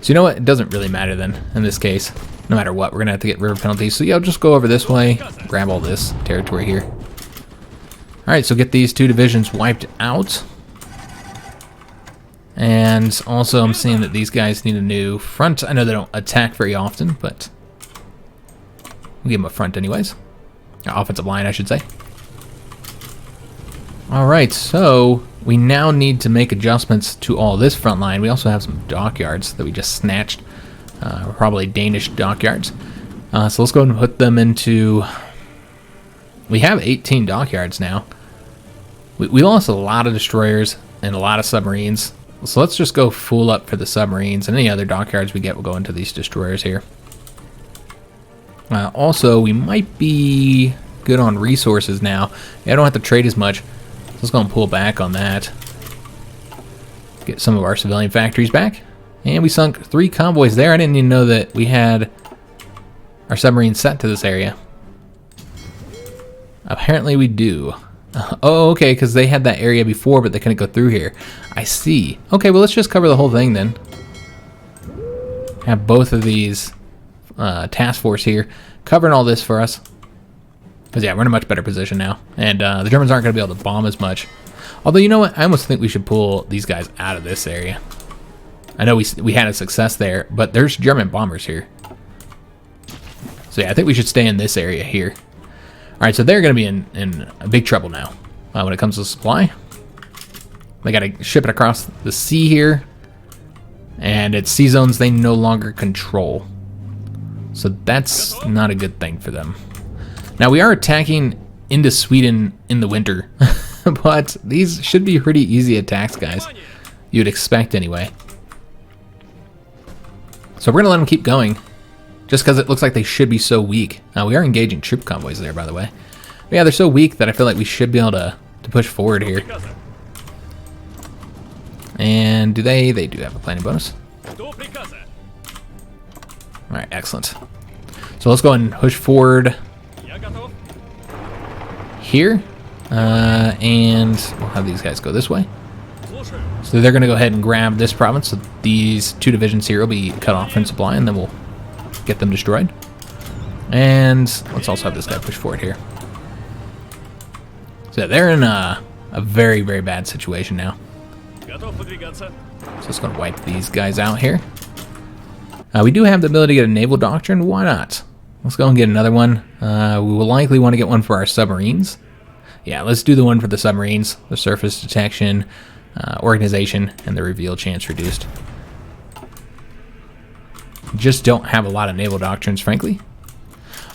So you know what? It doesn't really matter then in this case. No matter what, we're going to have to get river penalties. So yeah, I'll just go over this way, grab all this territory here. Alright, so get these 2 divisions wiped out. And also I'm seeing that these guys need a new front. I know they don't attack very often, but we'll give them a front anyways. Offensive line, I should say. Alright, so we now need to make adjustments to all this front line. We also have some dockyards that we just snatched. Probably Danish dockyards. So let's go ahead and put them into... We have 18 dockyards now. We lost a lot of destroyers and a lot of submarines. So let's just go full up for the submarines, and any other dockyards we get will go into these destroyers here. Also, we might be good on resources now. Yeah, I don't have to trade as much. So let's go and pull back on that. Get some of our civilian factories back. And we sunk 3 convoys there. I didn't even know that we had our submarines set to this area. Apparently we do. Oh, okay, because they had that area before, but they couldn't go through here. I see. Okay, well, let's just cover the whole thing then. Have both of these task force here covering all this for us. Because, yeah, we're in a much better position now. And the Germans aren't going to be able to bomb as much. Although, you know what? I almost think we should pull these guys out of this area. I know we had a success there, but there's German bombers here. So, yeah, I think we should stay in this area here. Alright, so they're going to be in big trouble now when it comes to supply. They got to ship it across the sea here. And it's sea zones they no longer control. So that's not a good thing for them. Now, we are attacking into Sweden in the winter. But these should be pretty easy attacks, guys. You'd expect anyway. So we're going to let them keep going. Just because it looks like they should be so weak. We are engaging troop convoys there, by the way. But yeah, they're so weak that I feel like we should be able to push forward here. And do they? They do have a planning bonus. Alright, excellent. So let's go and push forward here. And we'll have these guys go this way. So they're going to go ahead and grab this province. So these 2 divisions here will be cut off from supply, and then we'll get them destroyed. And let's also have this guy push forward here. So they're in a very, very bad situation now. So let's go and wipe these guys out here. We do have the ability to get a Naval Doctrine. Why not? Let's go and get another one. We will likely want to get one for our submarines. Yeah, let's do the one for the submarines. The surface detection, organization, and the reveal chance reduced. Just don't have a lot of naval doctrines, frankly.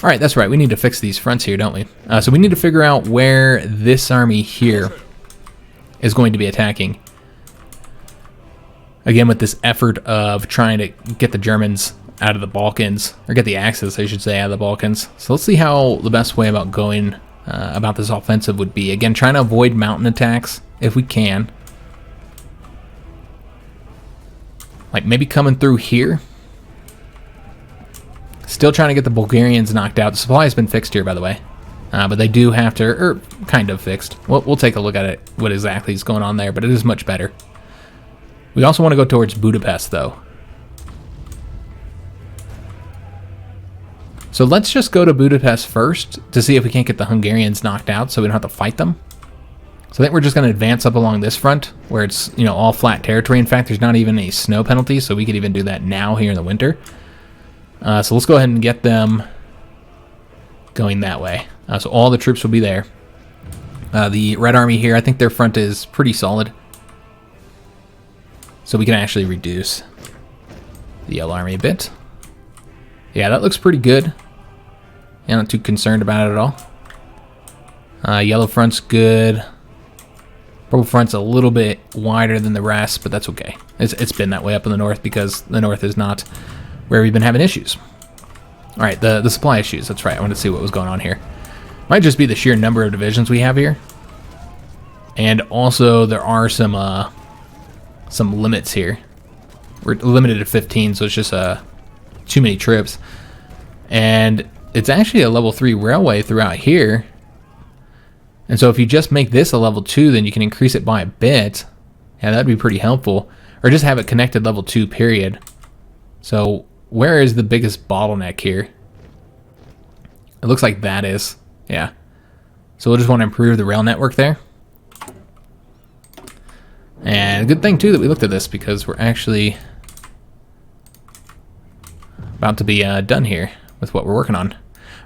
Alright, that's right. We need to fix these fronts here, don't we? So we need to figure out where this army here is going to be attacking. Again, with this effort of trying to get the Germans out of the Balkans, or get the Axis, I should say, out of the Balkans. So let's see how the best way about going about this offensive would be. Again, trying to avoid mountain attacks if we can. Like maybe coming through here. Still trying to get the Bulgarians knocked out. The supply has been fixed here, by the way. But they do have to, or kind of fixed. We'll take a look at it, what exactly is going on there, but it is much better. We also want to go towards Budapest, though. So let's just go to Budapest first to see if we can't get the Hungarians knocked out so we don't have to fight them. So I think we're just going to advance up along this front where it's, you know, all flat territory. In fact, there's not even a snow penalty, so we could even do that now here in the winter. So let's go ahead and get them going that way. So all the troops will be there. The Red Army here, I think their front is pretty solid. So we can actually reduce the Yellow Army a bit. Yeah, that looks pretty good. Yeah, not too concerned about it at all. Yellow front's good. Purple front's a little bit wider than the rest, but that's okay. It's been that way up in the north because the north is not where we've been having issues. All right, the supply issues. That's right. I wanted to see what was going on here. Might just be the sheer number of divisions we have here. And also there are some limits here. We're limited to 15, so it's just too many troops. And it's actually a level 3 railway throughout here. And so if you just make this a level 2, then you can increase it by a bit. Yeah, that'd be pretty helpful. Or just have it connected level 2, period. So where is the biggest bottleneck here? It looks like that is. Yeah. So we'll just want to improve the rail network there. And a good thing, too, that we looked at this, because we're actually about to be done here with what we're working on. All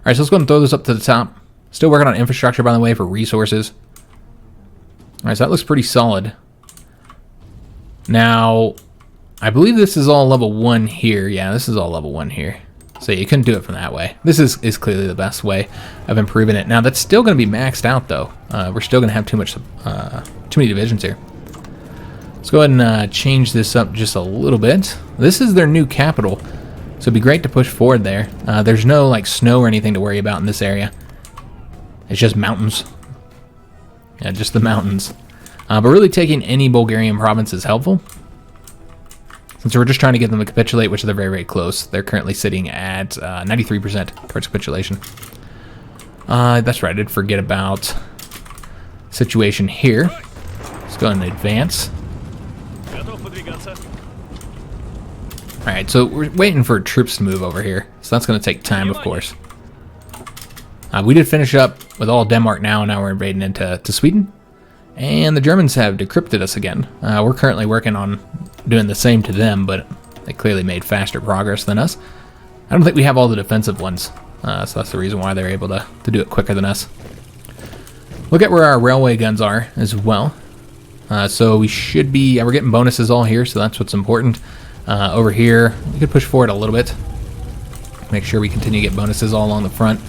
right, so let's go and throw this up to the top. Still working on infrastructure, by the way, for resources. All right, so that looks pretty solid. Now, I believe this is all level 1 here. Yeah, this is all level 1 here. So you couldn't do it from that way. This is clearly the best way of improving it. Now, that's still going to be maxed out, though. We're still going to have too many divisions here. Let's go ahead and change this up just a little bit. This is their new capital, so it'd be great to push forward there. There's no like snow or anything to worry about in this area. It's just mountains. Yeah, just the mountains. But really taking any Bulgarian province is helpful, since we're just trying to get them to capitulate, which they're very, very close. They're currently sitting at 93% towards capitulation. That's right, I did forget about situation here. Let's go ahead and advance. Alright, so we're waiting for troops to move over here. So that's going to take time, of course. We did finish up with all Denmark now, and now we're invading into Sweden. And the Germans have decrypted us again. We're currently working on doing the same to them, but they clearly made faster progress than us. I don't think we have all the defensive ones, so that's the reason why they're able to do it quicker than us. Look at where our railway guns are as well. So we should be, we're getting bonuses all here, so that's what's important. Over here, we could push forward a little bit. Make sure we continue to get bonuses all along the front.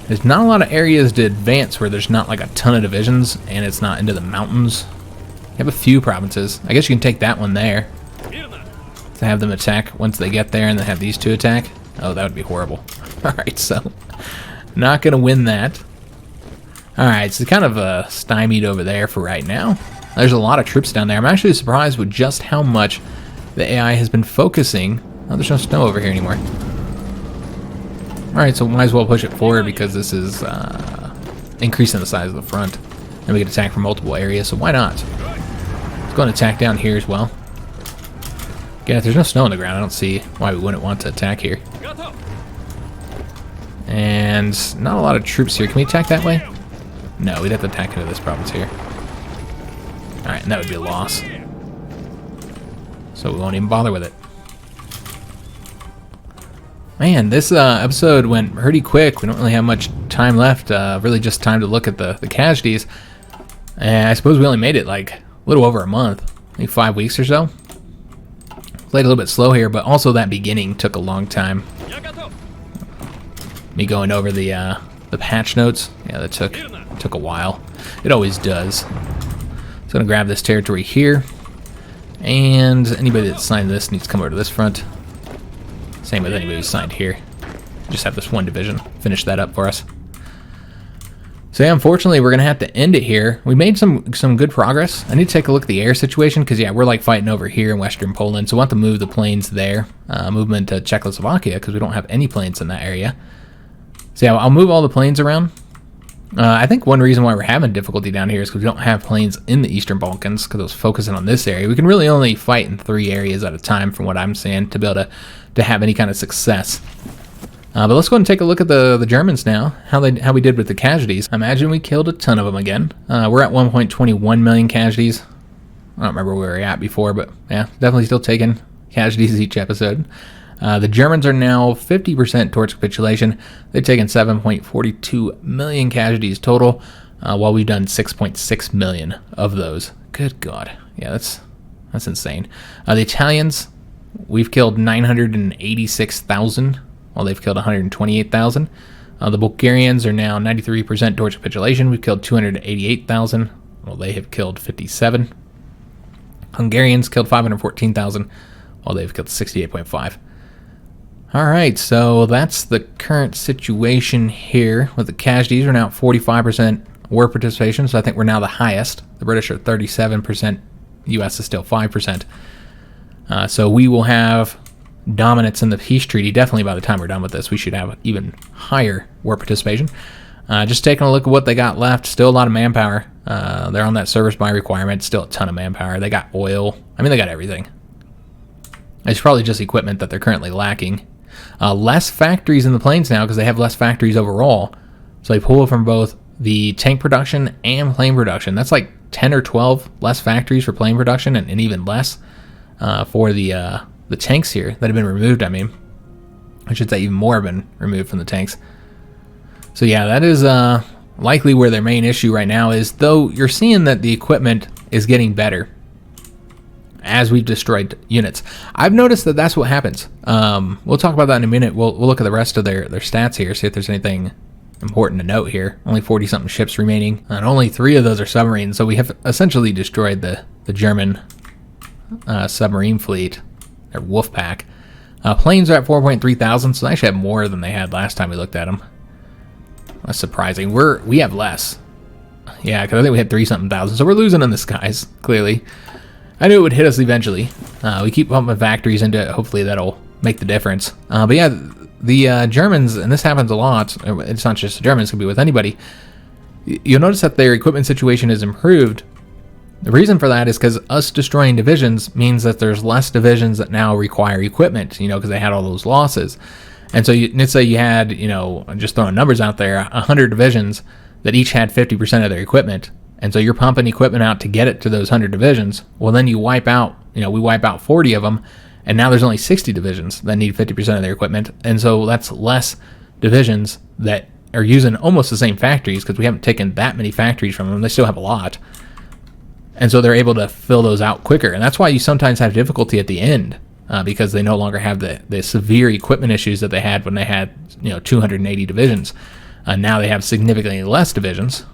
There's not a lot of areas to advance where there's not like a ton of divisions, and it's not into the mountains. You have a few provinces. I guess you can take that one there to have them attack once they get there, and then have these two attack. Oh, that would be horrible. Alright, so not going to win that. Alright, so kind of stymied over there for right now. There's a lot of troops down there. I'm actually surprised with just how much the AI has been focusing. Oh, there's no snow over here anymore. Alright, so we might as well push it forward, because this is increasing the size of the front. And we can attack from multiple areas, so why not? Let's go and attack down here as well. Again, if there's no snow on the ground, I don't see why we wouldn't want to attack here. And not a lot of troops here. Can we attack that way? No, we'd have to attack into this province here. Alright, and that would be a loss. So we won't even bother with it. Man, this episode went pretty quick. We don't really have much time left. Really just time to look at the casualties. And I suppose we only made it like a little over a month. Maybe 5 weeks or so. Played a little bit slow here, but also that beginning took a long time. Me going over the patch notes. Yeah, that took a while. It always does. So I'm going to grab this territory here. And anybody that signed this needs to come over to this front. Same with anybody who signed here. Just have this one division finish that up for us. So yeah, unfortunately, we're going to have to end it here. We made some good progress. I need to take a look at the air situation, because yeah, we're like fighting over here in Western Poland. So we'll have to move the planes there. Move them into Czechoslovakia, because we don't have any planes in that area. So yeah, I'll move all the planes around. I think one reason why we're having difficulty down here is because we don't have planes in the Eastern Balkans, because I was focusing on this area. We can really only fight in 3 areas at a time, from what I'm saying, to be able to have any kind of success. But let's go and take a look at the Germans now, how we did with the casualties. I imagine we killed a ton of them again. We're at 1.21 million casualties. I don't remember where we were at before, but yeah, definitely still taking casualties each episode. The Germans are now 50% towards capitulation. They've taken 7.42 million casualties total, while we've done 6.6 million of those. Good God. Yeah, that's insane. The Italians, we've killed 986,000, while they've killed 128,000. The Bulgarians are now 93% towards capitulation. We've killed 288,000, while they have killed 57. Hungarians killed 514,000, while they've killed 68.5. Alright, so that's the current situation here with the casualties. We're now at 45% war participation, so I think we're now the highest. The British are 37%, US is still 5%. So we will have dominance in the peace treaty. Definitely by the time we're done with this, we should have even higher war participation. Just taking a look at what they got left, still a lot of manpower. They're on that service by requirement, still a ton of manpower. They got oil. I mean, they got everything. It's probably just equipment that they're currently lacking. Less factories in the planes now because they have less factories overall. So they pull from both the tank production and plane production. That's like 10 or 12 less factories for plane production and even less for the tanks here that have been removed. I mean, I should say even more have been removed from the tanks. So yeah, that is likely where their main issue right now is, though you're seeing that the equipment is getting better as we've destroyed units. I've noticed that that's what happens. We'll talk about that in a minute. We'll look at the rest of their stats here, see if there's anything important to note here. Only 40-something ships remaining, and only 3 of those are submarines, so we have essentially destroyed the German submarine fleet, their wolf pack. Planes are at 4.3 thousand, so they actually have more than they had last time we looked at them. That's surprising. We have less. Yeah, because I think we had 3-something thousand, so we're losing in the skies, clearly. I knew it would hit us eventually. We keep pumping factories into it. Hopefully that'll make the difference. But yeah, the Germans, and this happens a lot, it's not just the Germans, it could be with anybody, you'll notice that their equipment situation is improved. The reason for that is because us destroying divisions means that there's less divisions that now require equipment, because they had all those losses. And so let's say you had, just throwing numbers out there, 100 divisions that each had 50% of their equipment. And so you're pumping equipment out to get it to those 100 divisions. Well, then you wipe out, we wipe out 40 of them, and now there's only 60 divisions that need 50% of their equipment. And so that's less divisions that are using almost the same factories because we haven't taken that many factories from them. They still have a lot. And so they're able to fill those out quicker. And that's why you sometimes have difficulty at the end because they no longer have the severe equipment issues that they had when they had, 280 divisions. Now they have significantly less divisions.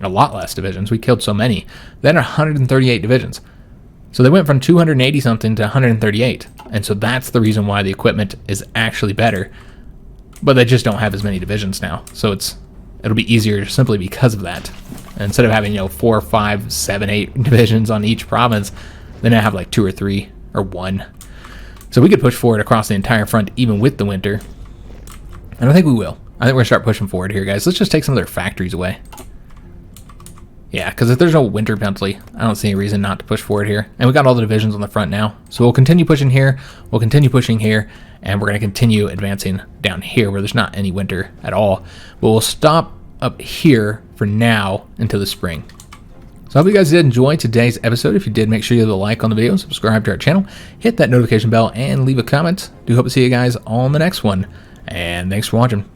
A lot less divisions. We killed so many. Then 138 divisions. So they went from 280 something to 138. And so that's the reason why the equipment is actually better. But they just don't have as many divisions now. So it'll be easier simply because of that. And instead of having, 4, 5, 7, 8 divisions on each province, they now have like 2 or 3 or 1. So we could push forward across the entire front even with the winter. And I think we will. I think we're going to start pushing forward here, guys. Let's just take some of their factories away. Yeah, because if there's no winter penalty, I don't see any reason not to push forward here. And we got all the divisions on the front now. So we'll continue pushing here, we'll continue pushing here, and we're going to continue advancing down here where there's not any winter at all. But we'll stop up here for now until the spring. So I hope you guys did enjoy today's episode. If you did, make sure you leave a like on the video, subscribe to our channel, hit that notification bell, and leave a comment. Do hope to see you guys all in the next one. And thanks for watching.